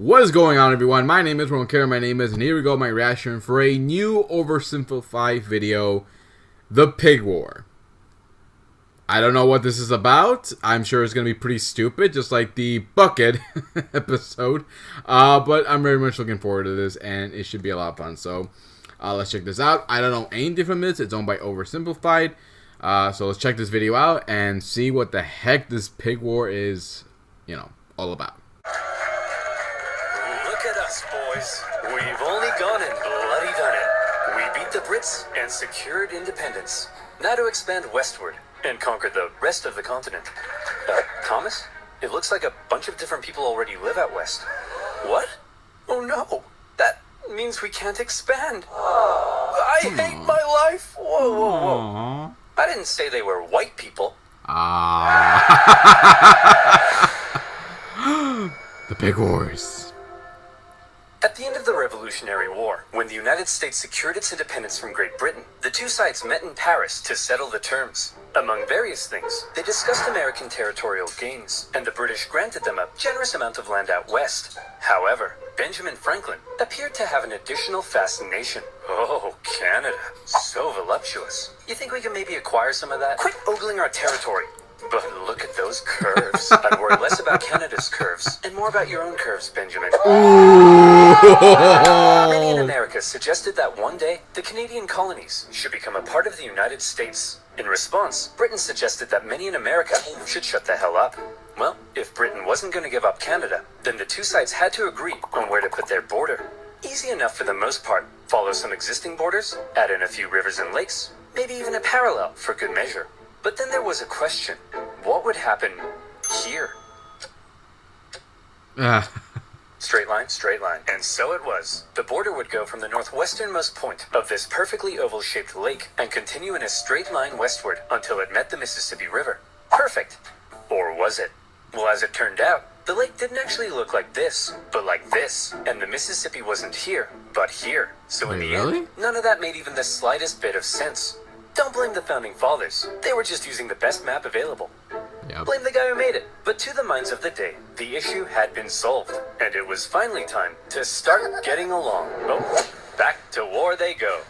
What is going on, everyone? My name is and here we go, my reaction for a new OverSimplified video, The Pig War. I don't know what this is about. I'm sure it's going to be pretty stupid, just like the Bucket episode. But I'm very much looking forward to this, and it should be a lot of fun. So, let's check this out. I don't know anything from this. It's owned by OverSimplified. So let's check this video out and see what the heck this pig war is, all about. Look at us, boys. We've only gone and bloody done it. We beat the Brits and secured independence. Now to expand westward and conquer the rest of the continent. Thomas? It looks like a bunch of different people already live out west. What? Oh no. That means we can't expand. I hate my life. Whoa, whoa, whoa. I didn't say they were white people. The Pig Wars. At the end of the Revolutionary War, when the United States secured its independence from Great Britain, the two sides met in Paris to settle the terms. Among various things, they discussed American territorial gains, and the British granted them a generous amount of land out west. However, Benjamin Franklin appeared to have an additional fascination. Oh, Canada. So voluptuous. You think we can maybe acquire some of that? Quit ogling our territory. But look at those curves. I'd worry less about Canada's curves and more about your own curves, Benjamin. Many in America suggested that one day the Canadian colonies should become a part of the United States. In response, Britain suggested that many in America should shut the hell up. Well, if Britain wasn't going to give up Canada, then the two sides had to agree on where to put their border. Easy enough for the most part. Follow some existing borders, add in a few rivers and lakes, maybe even a parallel for good measure. But then there was a question. What would happen here? Straight line, straight line. And so it was. The border would go from the northwesternmost point of this perfectly oval-shaped lake and continue in a straight line westward until it met the Mississippi River. Perfect. Or was it? Well, as it turned out, the lake didn't actually look like this, but like this. And the Mississippi wasn't here, but here. So in the end, none of that made even the slightest bit of sense. Don't blame the Founding Fathers. They were just using the best map available. Yep. Blame the guy who made it. But to the minds of the day, the issue had been solved, and it was finally time to start getting along. Oh, back to war they go.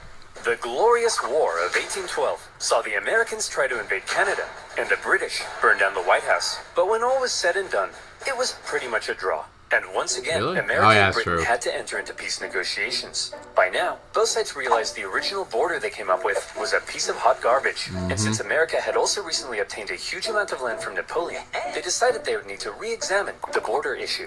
The Glorious War of 1812 saw the Americans try to invade Canada, and the British burn down the White House. But when all was said and done, it was pretty much a draw. And once again, America and Britain had to enter into peace negotiations. By now, both sides realized the original border they came up with was a piece of hot garbage. And since America had also recently obtained a huge amount of land from Napoleon, they decided they would need to re-examine the border issue.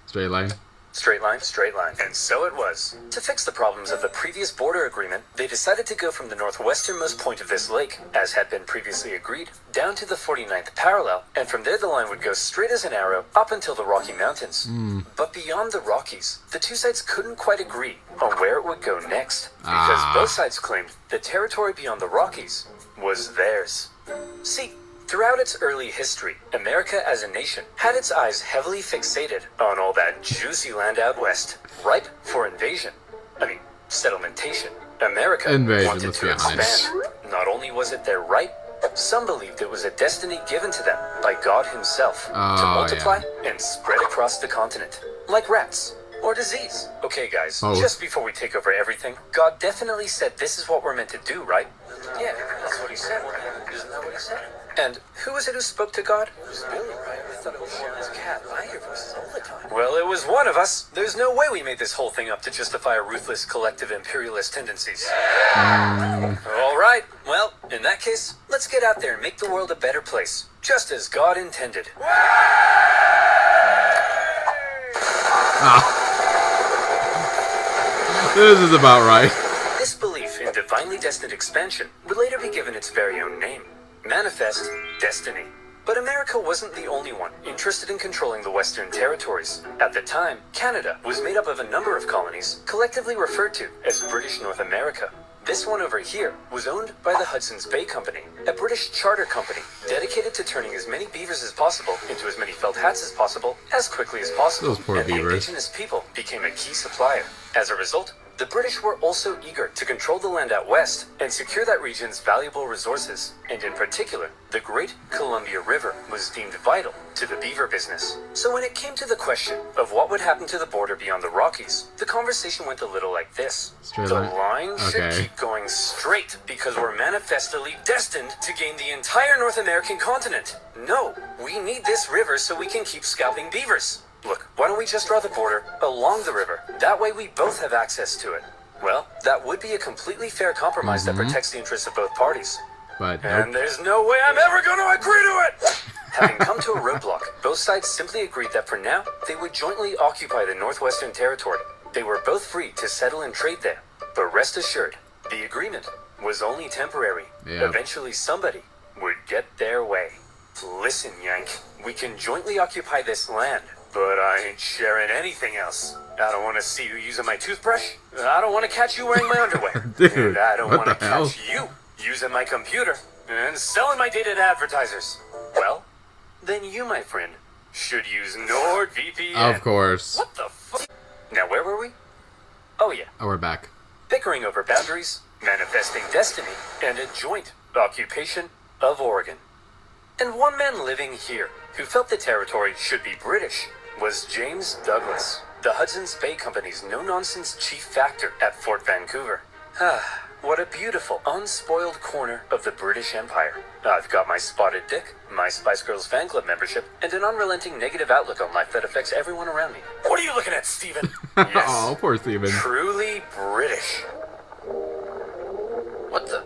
Straight line. Straight line, straight line. And so it was. To fix the problems of the previous border agreement, they decided to go from the northwesternmost point of this lake, as had been previously agreed, down to the 49th parallel, and from there the line would go straight as an arrow up until the Rocky Mountains. But beyond the Rockies, the two sides couldn't quite agree on where it would go next, because both sides claimed the territory beyond the Rockies was theirs. See, throughout its early history, America as a nation had its eyes heavily fixated on all that juicy land out west, ripe for invasion. Settlementation. America wanted to expand. Not only was it their right, some believed it was a destiny given to them by God himself to multiply and spread across the continent, like rats or disease. Okay, guys, just before we take over everything, God definitely said this is what we're meant to do, right? Yeah, that's what he said. Isn't that what he said? And who was it who spoke to God? It was Billy, right? I thought it was Sean's cat. I hear voices all the time. Well, it was one of us. There's no way we made this whole thing up to justify our ruthless collective imperialist tendencies. All right. Well, in that case, let's get out there and make the world a better place, just as God intended. This is about right. This belief in divinely destined expansion would later be given its very own name. Manifest Destiny. But America wasn't the only one interested in controlling the Western territories. At the time, Canada was made up of a number of colonies, collectively referred to as British North America. This one over here was owned by the Hudson's Bay Company, a British charter company dedicated to turning as many beavers as possible into as many felt hats as possible as quickly as possible. Those poor beavers. The indigenous people became a key supplier. As a result, The British were also eager to control the land out west and secure that region's valuable resources, and in particular, the Great Columbia River was deemed vital to the beaver business. So when it came to the question of what would happen to the border beyond the Rockies, the conversation went a little like this. Straight The line. line should keep going straight because we're manifestly destined to gain the entire North American continent. No, we need this river so we can keep scalping beavers. Look, why don't we just draw the border along the river? That way we both have access to it. Well, that would be a completely fair compromise that protects the interests of both parties. But And there's no way I'm ever going to agree to it! Having come to a roadblock, both sides simply agreed that for now, they would jointly occupy the Northwestern Territory. They were both free to settle and trade there. But rest assured, the agreement was only temporary. Yep. Eventually somebody would get their way. Listen, Yank, we can jointly occupy this land, but I ain't sharing anything else. I don't want to see you using my toothbrush. I don't want to catch you wearing my underwear. Dude, and I don't what want to the hell? catch you using my computer and selling my data to advertisers. Well, then you, my friend, should use NordVPN. of course. What the fuck? Now, where were we? Oh, yeah. Oh, we're back. Bickering over boundaries, manifesting destiny, and a joint occupation of Oregon. And one man living here who felt the territory should be British was James Douglas, the Hudson's Bay Company's no-nonsense chief factor at Fort Vancouver. Ah, what a beautiful, unspoiled corner of the British Empire. I've got my spotted dick, my Spice Girls fan club membership, and an unrelenting negative outlook on life that affects everyone around me. What are you looking at, Stephen? Yes, Oh, poor Steven. truly British. What the?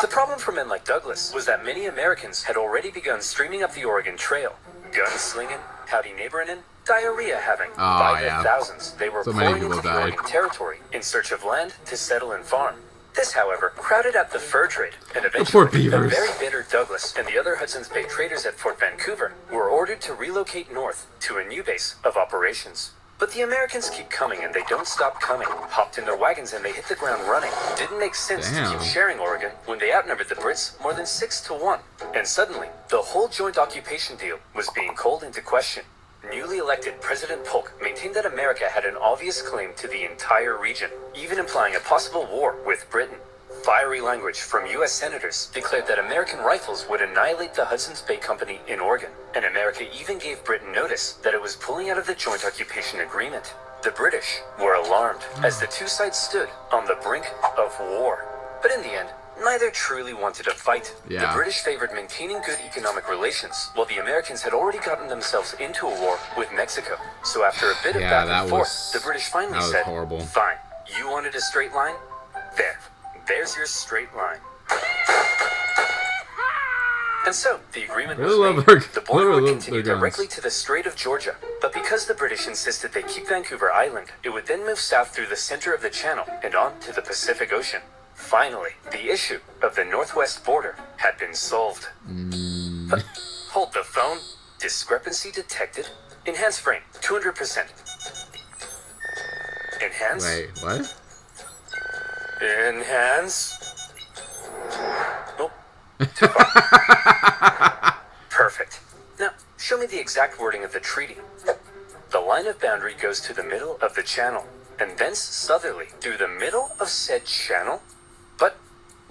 The problem for men like Douglas was that many Americans had already begun streaming up the Oregon Trail. Gunslinging, howdy neighboring, diarrhea having. By yeah. the thousands, they were So many pouring people into the died. Oregon territory in search of land to settle and farm. This, however, crowded out the fur trade, and poor eventually, the beavers. very bitter Douglas and the other Hudson's Bay traders at Fort Vancouver were ordered to relocate north to a new base of operations. But the Americans keep coming and they don't stop coming. Hopped in their wagons and they hit the ground running. Didn't make sense to Damn. keep sharing Oregon when they outnumbered the Brits more than 6-1. And suddenly, the whole joint occupation deal was being called into question. Newly elected President Polk maintained that America had an obvious claim to the entire region, even implying a possible war with Britain. Fiery language from U.S. senators declared that American rifles would annihilate the Hudson's Bay Company in Oregon, and America even gave Britain notice that it was pulling out of the joint occupation agreement. The British were alarmed as the two sides stood on the brink of war. But in the end, neither truly wanted to fight. Yeah. The British favored maintaining good economic relations, while the Americans had already gotten themselves into a war with Mexico. So after a bit of Yeah, back that and forth, was- the British finally that was said, horrible. "Fine, you wanted a straight line? There's your straight line." And so, the agreement was Really love made. their- The border really would love continue their guns. directly to the Strait of Georgia. But because the British insisted they keep Vancouver Island, it would then move south through the center of the channel and on to the Pacific Ocean. Finally, the issue of the northwest border had been solved. But hold the phone. Discrepancy detected. Enhance frame, 200%. Enhance. Wait, what? Enhance. Nope. Too far. Perfect. Now, show me the exact wording of the treaty. The line of boundary goes to the middle of the channel, and thence southerly through the middle of said channel. But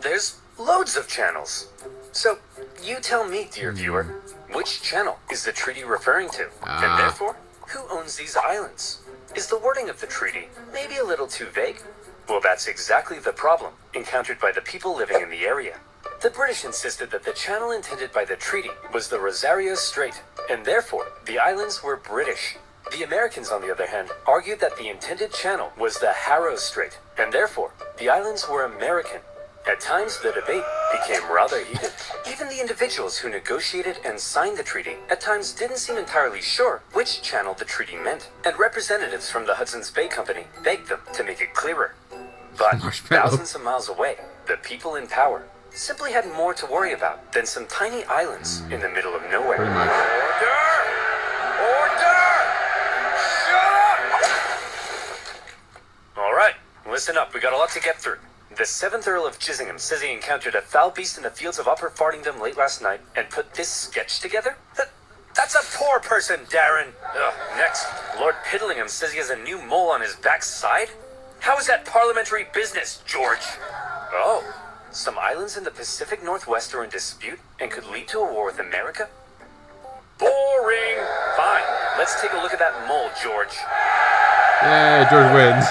there's loads of channels. So, you tell me, dear viewer, which channel is the treaty referring to? And therefore, who owns these islands? Is the wording of the treaty maybe a little too vague? Well, that's exactly the problem encountered by the people living in the area. The British insisted that the channel intended by the treaty was the Rosario Strait, and therefore the islands were British. The Americans, on the other hand, argued that the intended channel was the Harrow Strait, and therefore the islands were American. At times, the debate became rather heated. Even the individuals who negotiated and signed the treaty at times didn't seem entirely sure which channel the treaty meant, and representatives from the Hudson's Bay Company begged them to make it clearer. But Marshmallow. thousands of miles away, the people in power simply had more to worry about than some tiny islands in the middle of nowhere. Pretty much. Order! Shut up! All right, listen up. We got a lot to get through. The 7th Earl of Chissingham says he encountered a foul beast in the fields of Upper Fardingdom late last night and put this sketch together? That's That's a poor person, Darren. Ugh, next, Lord Piddlingham says he has a new mole on his backside? How is that parliamentary business, George? Oh, some islands in the Pacific Northwest are in dispute and could lead to a war with America? Boring. Fine, let's take a look at that mole, George. Yeah, George wins.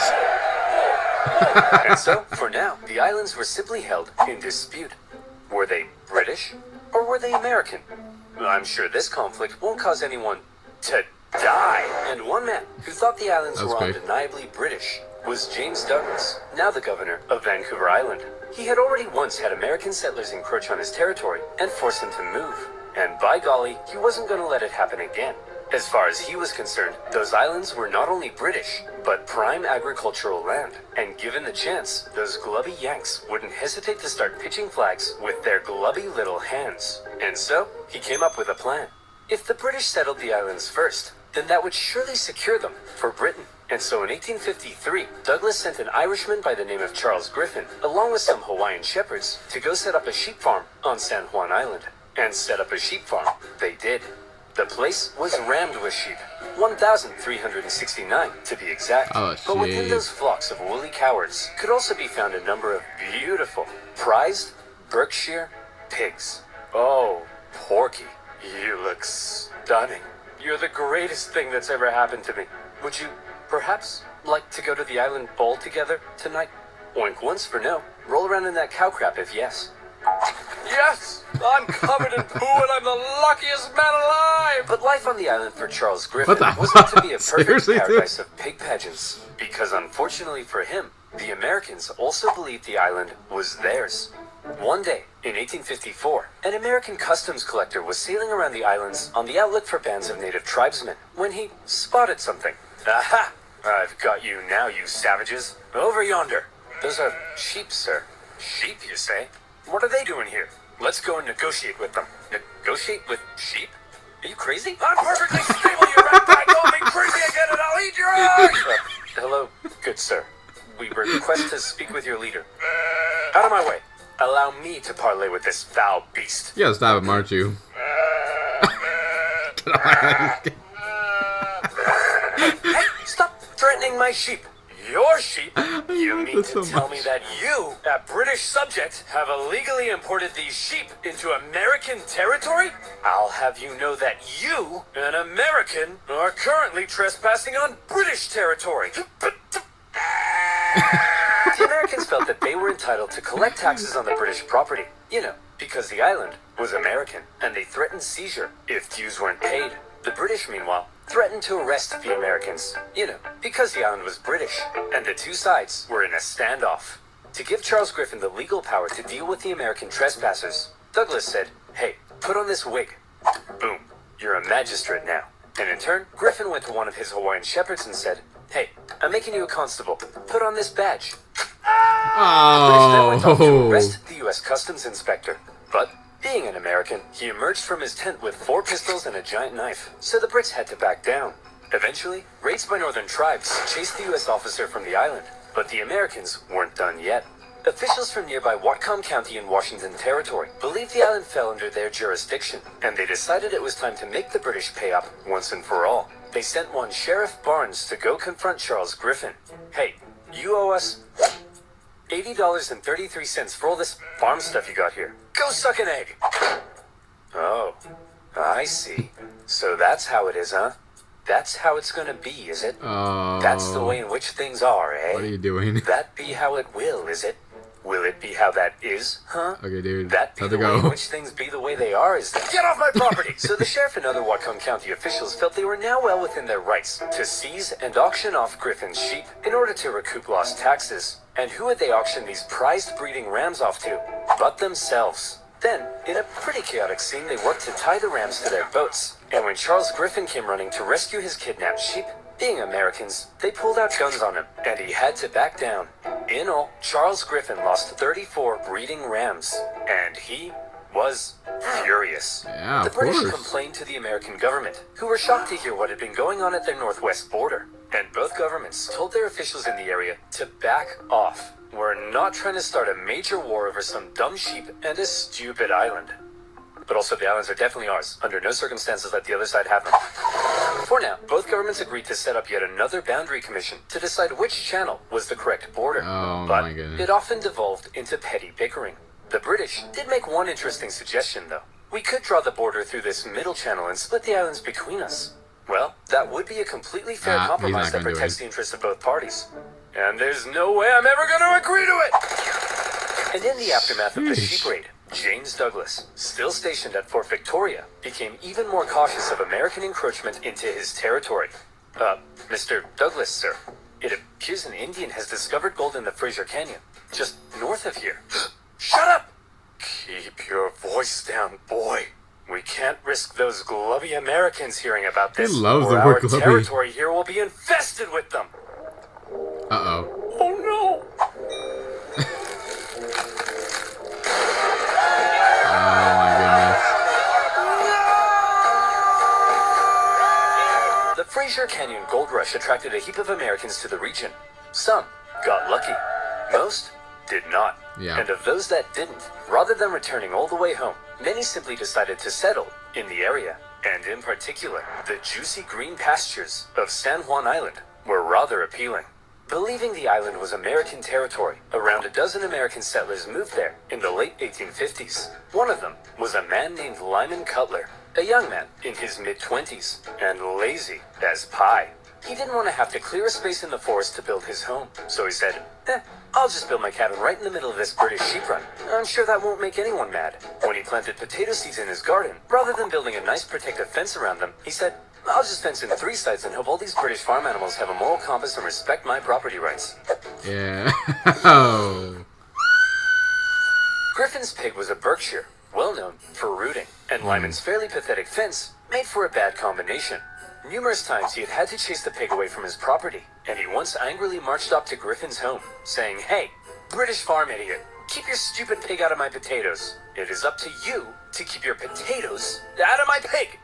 And so, for now, the islands were simply held in dispute. Were they British or were they American? I'm sure this conflict won't cause anyone to die. And one man who thought the islands were undeniably British was James Douglas, now the governor of Vancouver Island. He had already once had American settlers encroach on his territory and force him to move. And by golly, he wasn't going to let it happen again. As far as he was concerned, those islands were not only British, but prime agricultural land. And given the chance, those glubby Yanks wouldn't hesitate to start pitching flags with their glubby little hands. And so, he came up with a plan. If the British settled the islands first, then that would surely secure them for Britain. And so in 1853, Douglas sent an Irishman by the name of Charles Griffin, along with some Hawaiian shepherds, to go set up a sheep farm on San Juan Island. And set up a sheep farm they did. The place was rammed with sheep, 1,369 to be exact. But within those flocks of woolly cowards could also be found a number of beautiful, prized Berkshire pigs. Oh, Porky, you look stunning. You're the greatest thing that's ever happened to me. Would you perhaps like to go to the island ball together tonight? Oink once for no. Roll around in that cow crap if yes. Yes! I'm covered in poo and I'm the luckiest man alive! But life on the island for Charles Griffin wasn't to be a perfect paradise of pig pageants. Because unfortunately for him, the Americans also believed the island was theirs. One day, in 1854, an American customs collector was sailing around the islands on the outlook for bands of native tribesmen when he spotted something. Aha! I've got you now, you savages. Over yonder. Those are sheep, sir. Sheep, you say? What are they doing here? Let's go and negotiate with them. Negotiate with sheep? Are you crazy? I'm perfectly stable, you rat. Call me crazy again and I'll eat your eyes! Hello, good sir. We request to speak with your leader. Out of my way. Allow me to parley with this foul beast. You gotta stop him, aren't you? Hey, stop threatening my sheep. Your sheep? You mean to tell me that you, a British subject, have illegally imported these sheep into American territory? I'll have you know that you, an American, are currently trespassing on British territory. The Americans felt that they were entitled to collect taxes on the British property, you know, because the island was American, and they threatened seizure if dues weren't paid. The British, meanwhile, threatened to arrest the Americans, you know, because the island was British, and the two sides were in a standoff. To give Charles Griffin the legal power to deal with the American trespassers, Douglas said, hey, put on this wig. Boom, you're a magistrate now. And in turn, Griffin went to one of his Hawaiian shepherds and said, hey, I'm making you a constable. Put on this badge. The British then went off to arrest the U.S. Customs Inspector. But, being an American, he emerged from his tent with 4 pistols and a giant knife, so the Brits had to back down. Eventually, raids by northern tribes chased the U.S. officer from the island, but the Americans weren't done yet. Officials from nearby Whatcom County in Washington Territory believed the island fell under their jurisdiction, and they decided it was time to make the British pay up once and for all. They sent one Sheriff Barnes to go confront Charles Griffin. Hey, you owe us $80.33 for all this farm stuff you got here. Go suck an egg! Oh, I see. So that's how it is, huh? That's how it's gonna be, is it? That's the way in which things are, eh? What are you doing? That be how it will, is it? Will it be how that is, huh? Okay, dude. That be the way in which things be the way they are, is that? Get off my property! So the sheriff and other Whatcom County officials felt they were now well within their rights to seize and auction off Griffin's sheep in order to recoup lost taxes. And who had they auctioned these prized breeding rams off to? But themselves. Then, in a pretty chaotic scene, they worked to tie the rams to their boats. And when Charles Griffin came running to rescue his kidnapped sheep, being Americans, they pulled out guns on him, and he had to back down. In all, Charles Griffin lost 34 breeding rams, and he was furious. Yeah, the British complained to the American government, who were shocked to hear what had been going on at their northwest border. And both governments told their officials in the area to back off. We're not trying to start a major war over some dumb sheep and a stupid island. but also the islands are definitely ours. Under no circumstances let the other side have them. For now, both governments agreed to set up yet another boundary commission to decide which channel was the correct border. Oh, but my goodness. it often devolved into petty bickering. The British did make one interesting suggestion, though. We could draw the border through this middle channel and split the islands between us. Well, that would be a completely fair compromise that protects the interests of both parties. And there's no way I'm ever going to agree to it! And in the aftermath of the sheep raid, James Douglas, still stationed at Fort Victoria, became even more cautious of American encroachment into his territory. Mr. Douglas, sir, it appears an Indian has discovered gold in the Fraser Canyon, just north of here. Shut up! Keep your voice down, boy. We can't risk those glubby Americans hearing about this, love the or word our glubby. territory here will be infested with them. Uh-oh. Oh no! Oh my goodness. The Fraser Canyon gold rush attracted a heap of Americans to the region. Some got lucky. Most did not. Yeah. And of those that didn't, rather than returning all the way home, many simply decided to settle in the area. And in particular, the juicy green pastures of San Juan Island were rather appealing. Believing the island was American territory, around a dozen American settlers moved there in the late 1850s. One of them was a man named Lyman Cutler, a young man in his mid-20s, and lazy as pie. He didn't want to have to clear a space in the forest to build his home, so he said, I'll just build my cabin right in the middle of this British sheep run. I'm sure that won't make anyone mad. When he planted potato seeds in his garden, rather than building a nice protective fence around them, he said, I'll just fence in 3 sides and hope all these British farm animals have a moral compass and respect my property rights. Yeah. Oh. Griffin's pig was a Berkshire, well known for rooting, and Lyman's fairly pathetic fence made for a bad combination. Numerous times he had to chase the pig away from his property, and he once angrily marched up to Griffin's home, saying, Hey, British farm idiot, keep your stupid pig out of my potatoes. It is up to you to keep your potatoes out of my pig.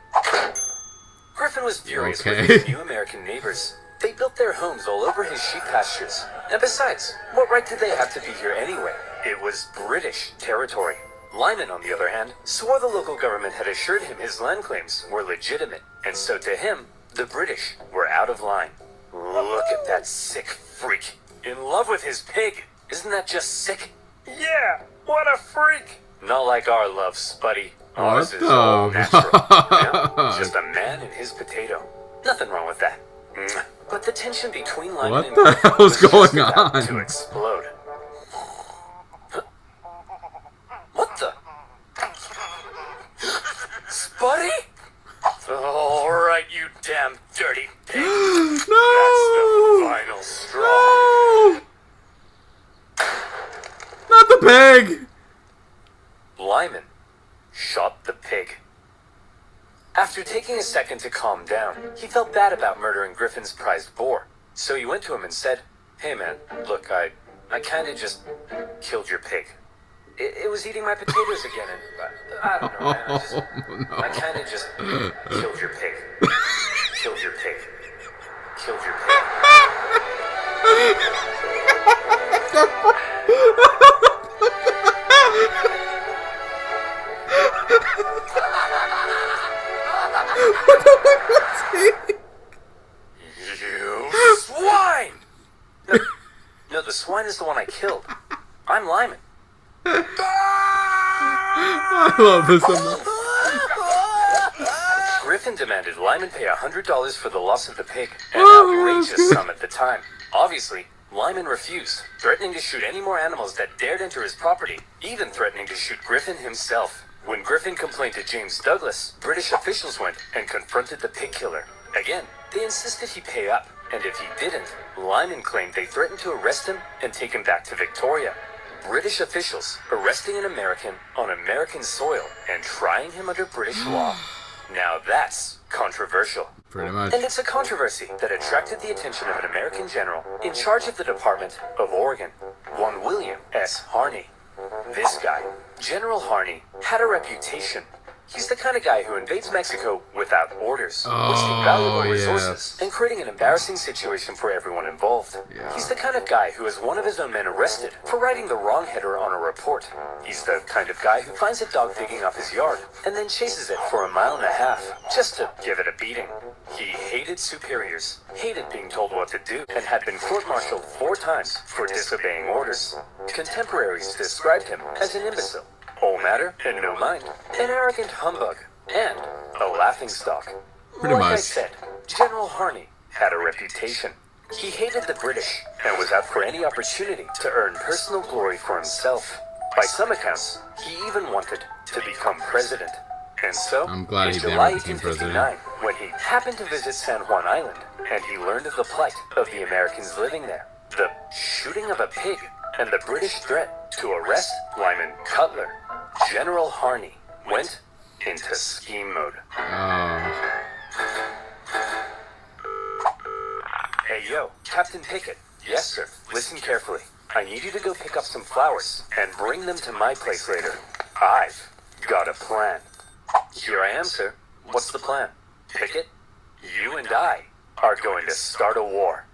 Griffin was furious with his new American neighbors. They built their homes all over his sheep pastures. And besides, what right did they have to be here anyway? It was British territory. Lyman, on the other hand, swore the local government had assured him his land claims were legitimate, and so to him, the British were out of line. Look at that sick freak. In love with his pig. Isn't that just sick? Yeah, what a freak. Not like our love, Spuddy. Ours is all natural. Just a man and his potato. Nothing wrong with that. But the tension between Lyman and What the hell is going on? to explode. What the? Spuddy? Alright, you damn dirty pig. No! That's the final straw. No! Not the pig! Lyman shot the pig. After taking a second to calm down, he felt bad about murdering Griffin's prized boar. So he went to him and said, Hey man, look, I kinda just killed your pig. It was eating my potatoes again, and I don't know, man. I kinda just killed your pig. Killed your pig. Killed your pig. You swine! No, the swine is the one I killed. I'm Lyman. I love this so much. Griffin demanded Lyman pay $100 for the loss of the pig, an outrageous sum at the time. Obviously, Lyman refused, threatening to shoot any more animals that dared enter his property, even threatening to shoot Griffin himself. When Griffin complained to James Douglas, British officials went and confronted the pig killer. Again, they insisted he pay up, and if he didn't, Lyman claimed they threatened to arrest him and take him back to Victoria. British officials arresting an American on American soil and trying him under British law. Now that's controversial. Pretty much. And it's a controversy that attracted the attention of an American general in charge of the Department of Oregon, one William S. Harney. This guy, General Harney, had a reputation He's the kind of guy who invades Mexico without orders, wasting valuable resources, and creating an embarrassing situation for everyone involved. He's the kind of guy who has one of his own men arrested for writing the wrong header on a report. He's the kind of guy who finds a dog digging up his yard and then chases it for 1.5 miles just to give it a beating. He hated superiors, hated being told what to do, and had been court-martialed 4 times for disobeying orders. Contemporaries described him as an imbecile, all matter and no mind, an arrogant humbug, and a laughingstock. Pretty much. I said, General Harney had a reputation. He hated the British and was out for any opportunity to earn personal glory for himself. By some accounts, he even wanted to become president. And so, I'm glad in he July never became 1859, when he happened to visit San Juan Island, and he learned of the plight of the Americans living there, the shooting of a pig, and the British threat to arrest Lyman Cutler, General Harney went into scheme mode. Oh. Hey yo, Captain Pickett. Yes, sir. Listen carefully. I need you to go pick up some flowers and bring them to my place later. I've got a plan. Here I am, sir. What's the plan? Pickett, you and I are going to start a war.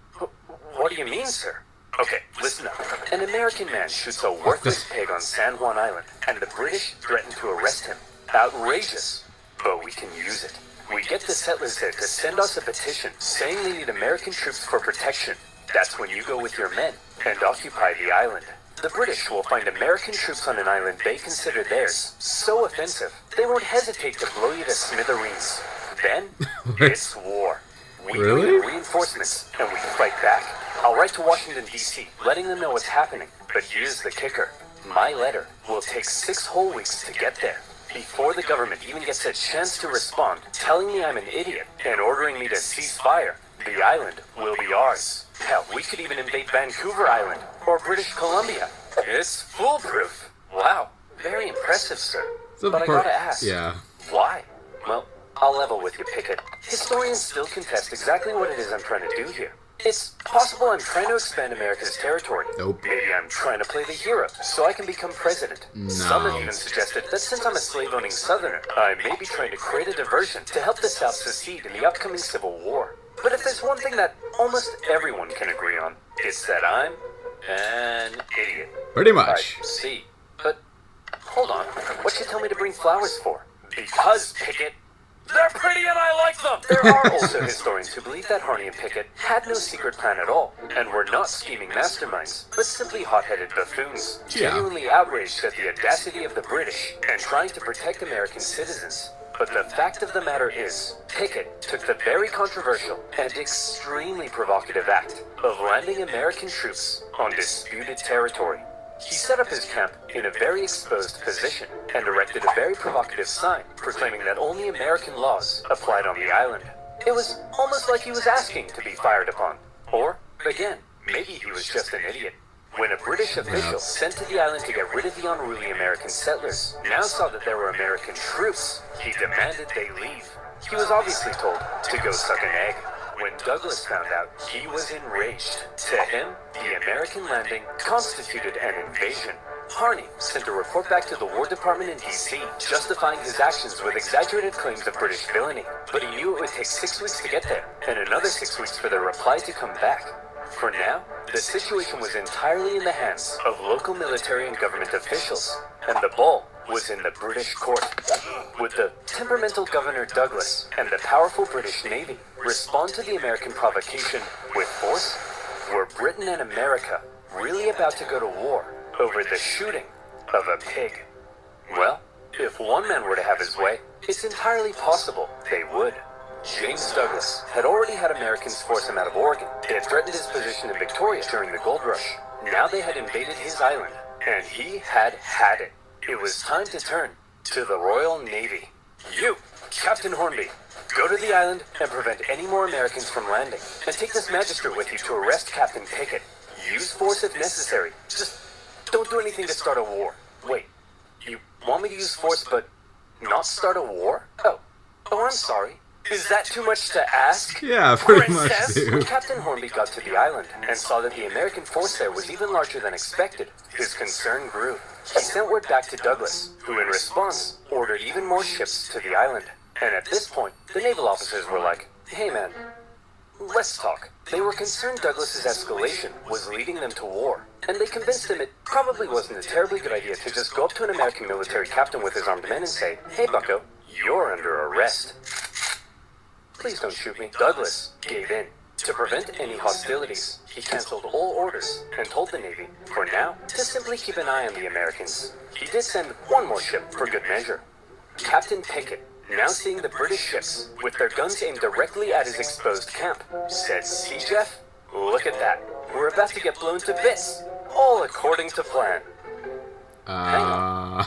What do you mean, sir? Okay, listen up. An American man shoots a worthless pig on San Juan Island, and the British threaten to arrest him. Outrageous, but we can use it. We get the settlers there to send us a petition saying they need American troops for protection. That's when you go with your men and occupy the island. The British will find American troops on an island they consider theirs so offensive, they won't hesitate to blow you to smithereens. Then, it's war. We Really? bring in reinforcements, and we fight back. I'll write to Washington, D.C., letting them know what's happening. But here's the kicker. My letter will take 6 whole weeks to get there. Before the government even gets a chance to respond, telling me I'm an idiot and ordering me to cease fire, the island will be ours. Hell, we could even invade Vancouver Island or British Columbia. It's foolproof. Wow, very impressive, sir. But I gotta ask, why? Well, I'll level with you, Pickett. Historians still contest exactly what it is I'm trying to do here. It's possible I'm trying to expand America's territory. Nope. Maybe I'm trying to play the hero so I can become president. No. Some have even suggested that since I'm a slave-owning Southerner, I may be trying to create a diversion to help the South secede in the upcoming Civil War. But if there's one thing that almost everyone can agree on, it's that I'm an idiot. Pretty much. I see. But hold on. What'd you tell me to bring flowers for? Because, Pickett, they're pretty and I like them! There are also historians who believe that Harney and Pickett had no secret plan at all, and were not scheming masterminds, but simply hot-headed buffoons, genuinely outraged at the audacity of the British, and trying to protect American citizens. But the fact of the matter is, Pickett took the very controversial and extremely provocative act of landing American troops on disputed territory. He set up his camp in a very exposed position and erected a very provocative sign proclaiming that only American laws applied on the island. It was almost like he was asking to be fired upon. Or, again, maybe he was just an idiot. When a British official sent to the island to get rid of the unruly American settlers now saw that there were American troops, he demanded they leave. He was obviously told to go suck an egg. When Douglas found out, he was enraged. To him, the American landing constituted an invasion. Harney sent a report back to the War Department in D.C., justifying his actions with exaggerated claims of British villainy. But he knew it would take 6 weeks to get there, and another 6 weeks for the reply to come back. For now, the situation was entirely in the hands of local military and government officials, and the ball was in the British court. Would the temperamental Governor Douglas and the powerful British Navy respond to the American provocation with force? Were Britain and America really about to go to war over the shooting of a pig? Well, if one man were to have his way, it's entirely possible they would. James Douglas had already had Americans force him out of Oregon. They had threatened his position in Victoria during the gold rush. Now they had invaded his island, and he had had it. It was time to turn to the Royal Navy. You, Captain Hornby, go to the island and prevent any more Americans from landing. And take this magistrate with you to arrest Captain Pickett. Use force if necessary. Just don't do anything to start a war. Wait, you want me to use force but not start a war? Oh, I'm sorry. Is that too much to ask? Yeah, pretty much, Princess? dude. When Captain Hornby got to the island and saw that the American force there was even larger than expected, his concern grew. He sent word back to Douglas, who in response ordered even more ships to the island. And at this point, the naval officers were like, hey man, let's talk. They were concerned Douglas's escalation was leading them to war, and they convinced him it probably wasn't a terribly good idea to just go up to an American military captain with his armed men and say, hey bucko, you're under arrest. Please don't shoot me. Douglas gave in. To prevent any hostilities, he canceled all orders and told the Navy, for now, to simply keep an eye on the Americans. He did send one more ship for good measure. Captain Pickett, now seeing the British ships with their guns aimed directly at his exposed camp, said, see Jeff, look at that. We're about to get blown to bits. All according to plan. Hang on.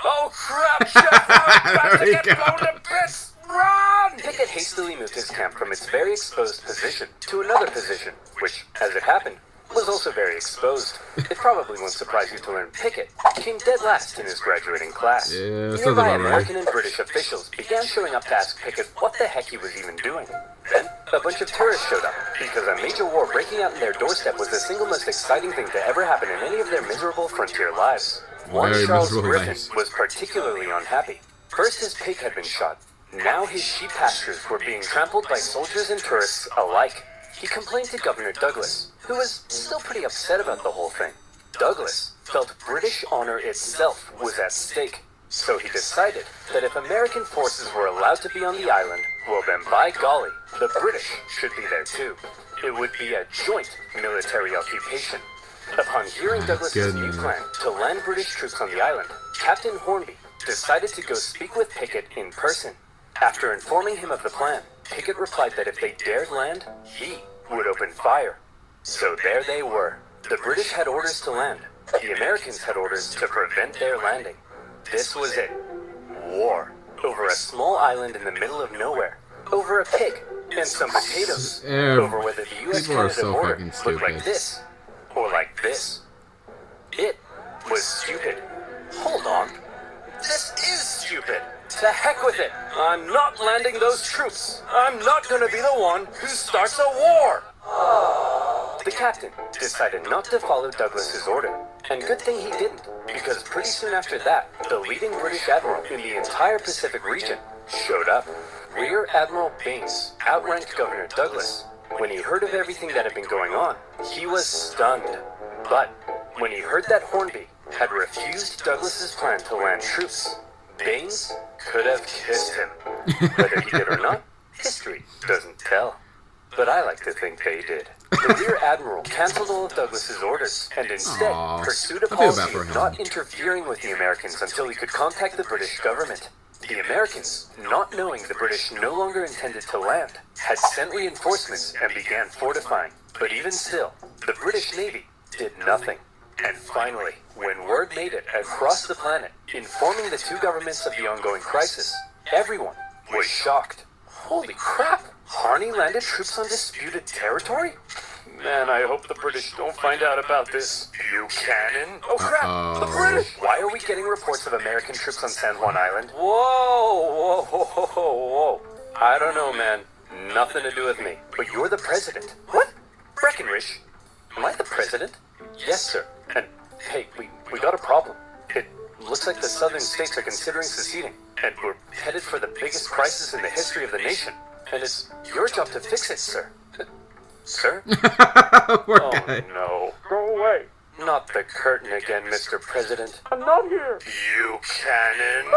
Oh crap, Jeff, we're about to get blown to bits! Run! Pickett hastily moved his camp from its very exposed position to another position, which, as it happened, was also very exposed. It probably won't surprise you to learn Pickett came dead last in his graduating class. Yeah, sounds Nearby about right. American and British officials began showing up to ask Pickett what the heck he was even doing. Then, a bunch of tourists showed up, because a major war breaking out in their doorstep was the single most exciting thing to ever happen in any of their miserable frontier lives. One Very Charles miserable Griffin lives. was particularly unhappy. First, his pig had been shot. Now his sheep pastures were being trampled by soldiers and tourists alike. He complained to Governor Douglas, who was still pretty upset about the whole thing. Douglas felt British honor itself was at stake, so he decided that if American forces were allowed to be on the island, well then by golly, the British should be there too. It would be a joint military occupation. Upon hearing Douglas's new plan to land British troops on the island, Captain Hornby decided to go speak with Pickett in person. After informing him of the plan, Pickett replied that if they dared land, he would open fire. So there they were. The British had orders to land. The Americans had orders to prevent their landing. This was it. War. Over a small island in the middle of nowhere. Over a pig and some potatoes. Over whether the US-Canada border looked like this or like this. It was stupid. Hold on. This is stupid. To heck with it. I'm not landing those troops. I'm not going to be the one who starts a war. The captain decided not to follow Douglas's order. And good thing he didn't, because pretty soon after that, the leading British admiral in the entire Pacific region showed up. Rear Admiral Baines outranked Governor Douglas. When he heard of everything that had been going on, he was stunned. But when he heard that Hornby had refused Douglas's plan to land troops, Baines could have kissed him. Whether he did or not, history doesn't tell. But I like to think they did. The Rear Admiral canceled all of Douglas's orders and instead pursued a policy of not interfering with the Americans until he could contact the British government. The Americans, not knowing the British no longer intended to land, had sent reinforcements and began fortifying. But even still, the British Navy did nothing. And finally, when word made it across the planet, informing the two governments of the ongoing crisis, everyone was shocked. Holy crap! Harney landed troops on disputed territory? Man, I hope the British don't find out about this. Buchanan? Oh crap! The British! Why are we getting reports of American troops on San Juan Island? Whoa! Whoa! Whoa! Whoa! Whoa! I don't know, man. Nothing to do with me. But you're the president. What? Breckenridge? Am I the president? Yes, sir. And hey, we got a problem. It looks like the southern states are considering seceding, and we're headed for the biggest crisis in the history of the nation. And it's your job to fix it, sir. Sir? Poor Oh guy. no. Go away. Not the curtain again, Mr. President. I'm not here. Buchanan.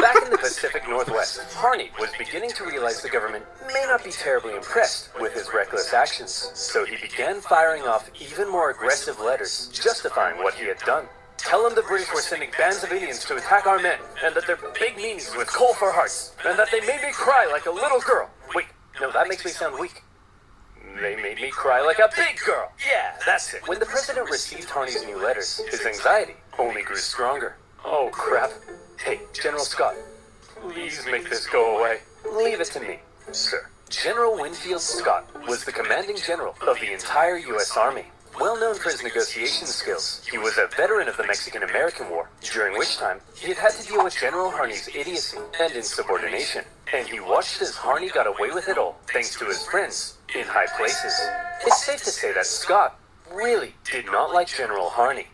Back in the Pacific Northwest, Harney was beginning to realize the government may not be terribly impressed with his reckless actions, so he began firing off even more aggressive letters, justifying what he had done. Tell them the British were sending bands of Indians to attack our men, and that they're big meanies with coal for hearts, and that they made me cry like a little girl. Wait, no, that makes me sound weak. They made me cry like a big girl. Yeah, that's it. When the president received Harney's new letters, his anxiety only grew stronger. Oh, crap. Hey, General Scott, please make this go away. Leave it to me, sir. General Winfield Scott was the commanding general of the entire U.S. Army. well known for his negotiation skills. He was a veteran of the Mexican-American War, during which time he had to deal with General Harney's idiocy and insubordination. And he watched as Harney got away with it all, thanks to his friends in high places. It's safe to say that Scott really did not like General Harney.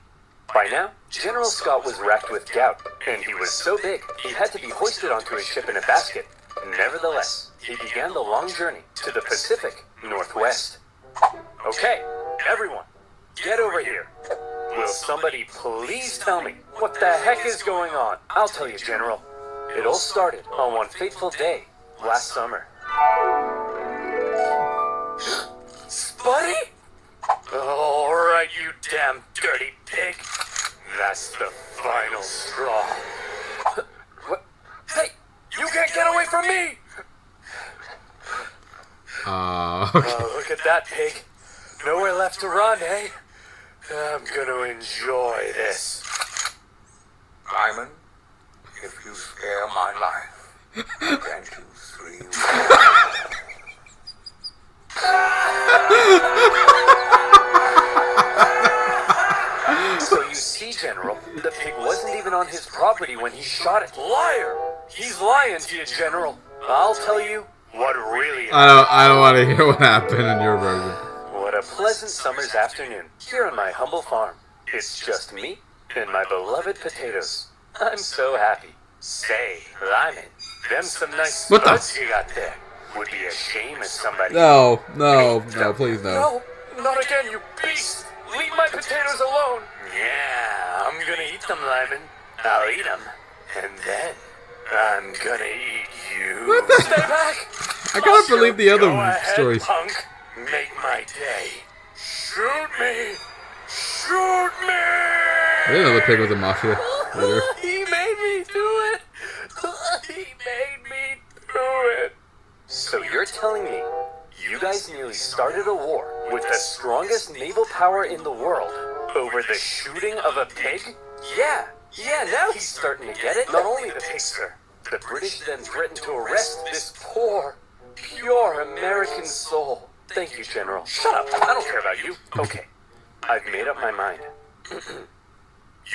By now, General Scott was racked with gout, and he was so big he had to be hoisted onto his ship in a basket. Nevertheless, he began the long journey to the Pacific Northwest. Okay, everyone, get over here. Will somebody please tell me what the heck is going on? I'll tell you, General. It all started on one fateful day last summer. Spuddy? All right, you damn dirty pig. That's the final straw. What? Hey, you can't get away from me! Okay. Oh, look at that pig. Nowhere left to run, eh? I'm gonna enjoy this. Simon, if you spare my life, grant you 3 wishes. So you see, General, the pig wasn't even on his property when he shot it. Liar! He's lying to you, General. I'll tell you what really happened. I don't want to hear what happened in your version. What a pleasant summer's afternoon here on my humble farm. It's just me and my beloved potatoes. I'm so happy. Say, Lyman, them some nice What the- spuds you got there. Would be a shame if somebody... No, please no. No, not again, you beast! Leave my potatoes alone! Yeah, I'm gonna eat them, Lyman. I'll eat them. And then, I'm gonna eat you. What the- Stay back! I cannot believe the other Go ahead, stories. punk. Make my day. Shoot me! Shoot me! I didn't know the pig was a mafia leader. He made me do it! He made me do it! So you're telling me you guys nearly started a war with the strongest naval power in the world over the shooting of a pig? Yeah, now he's starting to get it. Not only the pig, sir. The British then threatened to arrest this poor, pure American soul. Thank you, General. Shut up. I don't care about you. Okay. I've made up my mind.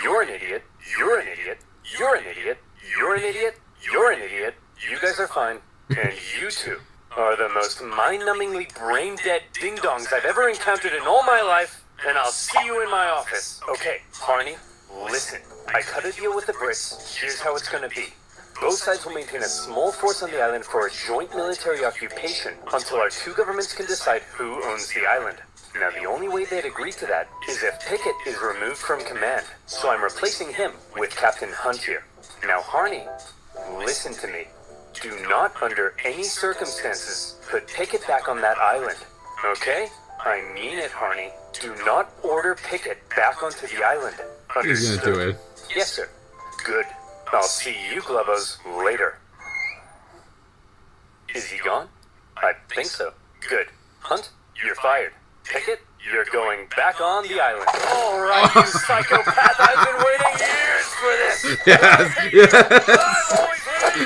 You're an idiot. You're an idiot. You're an idiot. You're an idiot. You're an idiot. You guys are fine. And you two are the most mind-numbingly brain-dead ding-dongs I've ever encountered in all my life. And I'll see you in my office. Okay, Harney, listen. I cut a deal with the Brits. Here's how it's gonna be. Both sides will maintain a small force on the island for a joint military occupation until our two governments can decide who owns the island. Now, the only way they'd agree to that is if Pickett is removed from command, so I'm replacing him with Captain Hunt here. Now, Harney, listen to me. Do not, under any circumstances, put Pickett back on that island, okay? I mean it, Harney. Do not order Pickett back onto the island. He's Understood? gonna do it. Yes, sir. Good. I'll see you, Globos, later. Is he gone? I think so. Good. Hunt, you're fired. Pickett, you're going back on the island. All right, you psychopath. I've been waiting years for this. Yes.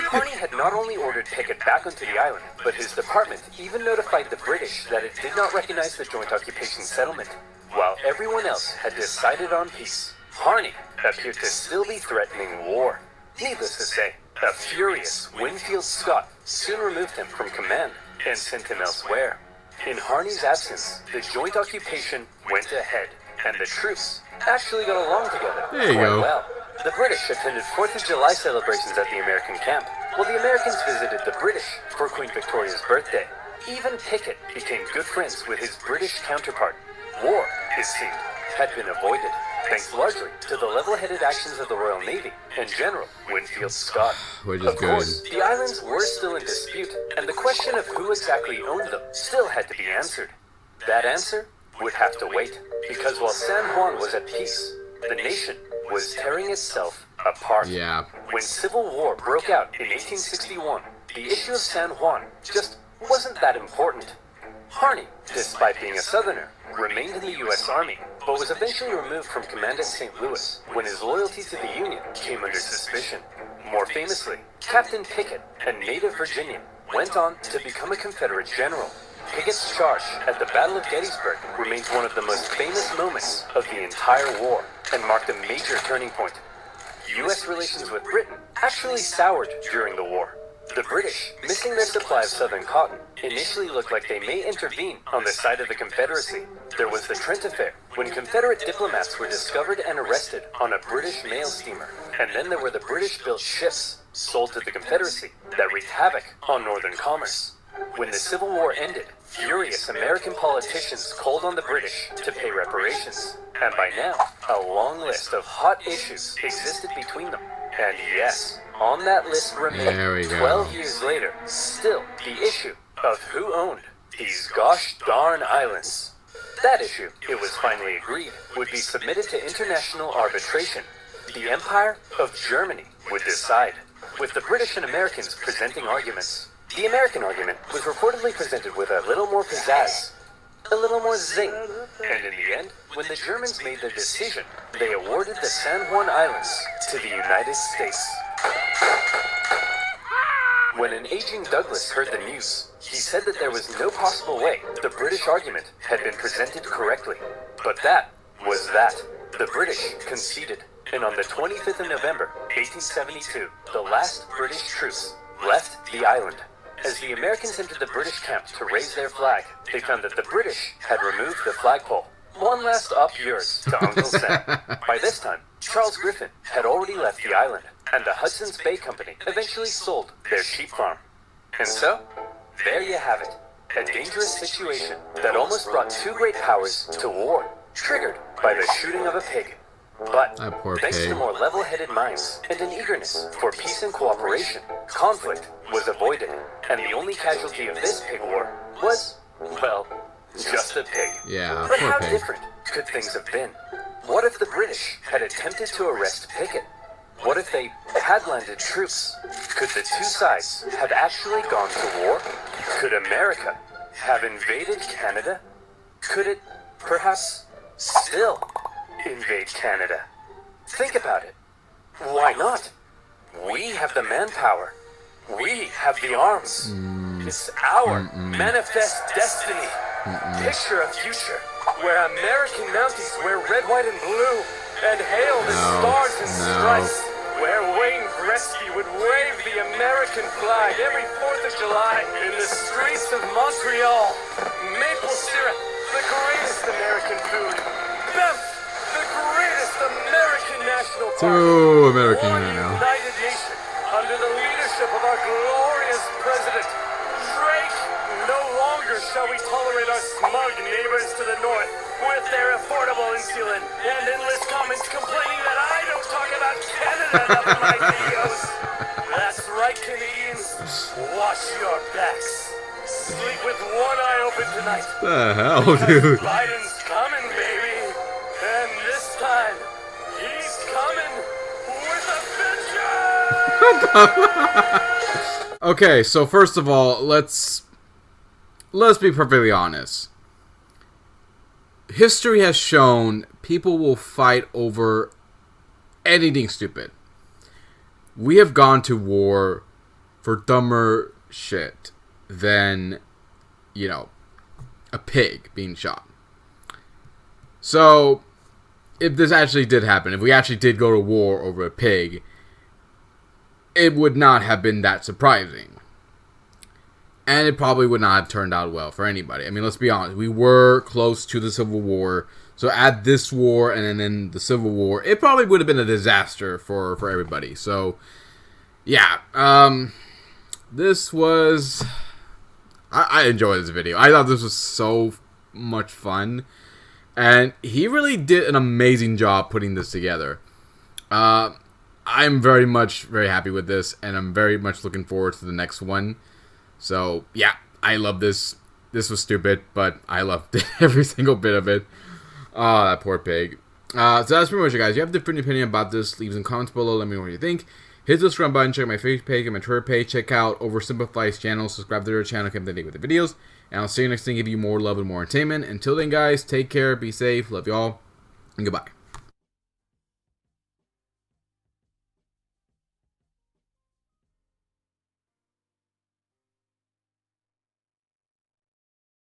Harney had not only ordered Pickett back onto the island, but his department even notified the British that it did not recognize the joint occupation settlement. While everyone else had decided on peace, Harney appeared to still be threatening war. Needless to say, a furious Winfield Scott soon removed him from command and sent him elsewhere. In Harney's absence, the joint occupation went ahead, and the troops actually got along together There you quite go. well. The British attended 4th of July celebrations at the American camp, while the Americans visited the British for Queen Victoria's birthday. Even Pickett became good friends with his British counterpart. War, it seemed, had been avoided, thanks largely to the level-headed actions of the Royal Navy and General Winfield Scott. Which is Of course, good. the islands were still in dispute, and the question of who exactly owned them still had to be answered. That answer would have to wait, because while San Juan was at peace, the nation was tearing itself apart. Yeah. When civil war broke out in 1861, the issue of San Juan just wasn't that important. Harney, despite being a Southerner, remained in the U.S. Army, but was eventually removed from command at St. Louis when his loyalty to the Union came under suspicion. More famously, Captain Pickett, a native Virginian, went on to become a Confederate general. Pickett's charge at the Battle of Gettysburg remains one of the most famous moments of the entire war and marked a major turning point. U.S. relations with Britain actually soured during the war. The British, missing their supply of southern cotton, initially looked like they may intervene on the side of the Confederacy. There was the Trent Affair, when Confederate diplomats were discovered and arrested on a British mail steamer. And then there were the British-built ships sold to the Confederacy that wreaked havoc on northern commerce. When the Civil War ended, furious American politicians called on the British to pay reparations. And by now, a long list of hot issues existed between them. And yes, on that list remained, 12 years later, still the issue of who owned these gosh darn islands. That issue, it was finally agreed, would be submitted to international arbitration. The Empire of Germany would decide, with the British and Americans presenting arguments. The American argument was reportedly presented with a little more pizzazz, a little more zing. And in the end, when the Germans made their decision, they awarded the San Juan Islands to the United States. When an aging Douglas heard the news, he said that there was no possible way the British argument had been presented correctly. But that was that. The British conceded, and on the 25th of November, 1872, the last British troops left the island. As the Americans entered the British camp to raise their flag, they found that the British had removed the flagpole. One last up yours to Uncle Sam. By this time, Charles Griffin had already left the island, and the Hudson's Bay Company eventually sold their sheep farm. And so, there you have it. A dangerous situation that almost brought two great powers to war, triggered by the shooting of a pig. But, thanks to more level-headed minds and an eagerness for peace and cooperation, conflict was avoided, and the only casualty of this pig war was, well, just a pig. Yeah, but how different could things have been? What if the British had attempted to arrest Pickett? What if they had landed troops? Could the two sides have actually gone to war? Could America have invaded Canada? Could it, perhaps, still invade Canada? Think about it. Why not? We have the manpower. We have the arms. It's our manifest destiny. Picture a future where American Mounties wear red, white, and blue and hail the stars and stripes. Where Wayne Gretzky would wave the American flag every 4th of July in the streets of Montreal. Maple syrup, the greatest American food. Beth, the greatest American national park. Two American One now. united nation under the leadership of our glorious president. Drake, no longer shall we tolerate our smug neighbors to the north with their affordable insulin and endless comments complaining that I don't talk about Canada enough in my videos. That's right, Canadians. Watch your backs. Sleep with one eye open tonight. The hell, Because dude? Biden's coming, baby. And this time, he's coming with a vengeance! Okay, so first of all, let's be perfectly honest. History has shown people will fight over anything stupid. We have gone to war for dumber shit than, a pig being shot. So, if this actually did happen, if we actually did go to war over a pig, it would not have been that surprising. And it probably would not have turned out well for anybody. I mean, let's be honest. We were close to the Civil War. So add this war and then the Civil War, it probably would have been a disaster for everybody. So, yeah. This was... I enjoyed this video. I thought this was so much fun. And he really did an amazing job putting this together. I'm very happy with this. And I'm very much looking forward to the next one. So, yeah, I love this. This was stupid, but I loved every single bit of it. Oh, that poor pig. So that's pretty much it, guys. If you have a different opinion about this, leave some comments below. Let me know what you think. Hit the subscribe button, check my Facebook page and my Twitter page. Check out OverSimplified's channel. Subscribe to their channel, keep up to date with the videos. And I'll see you next time, give you more love and more entertainment. Until then, guys, take care, be safe, love y'all, and goodbye.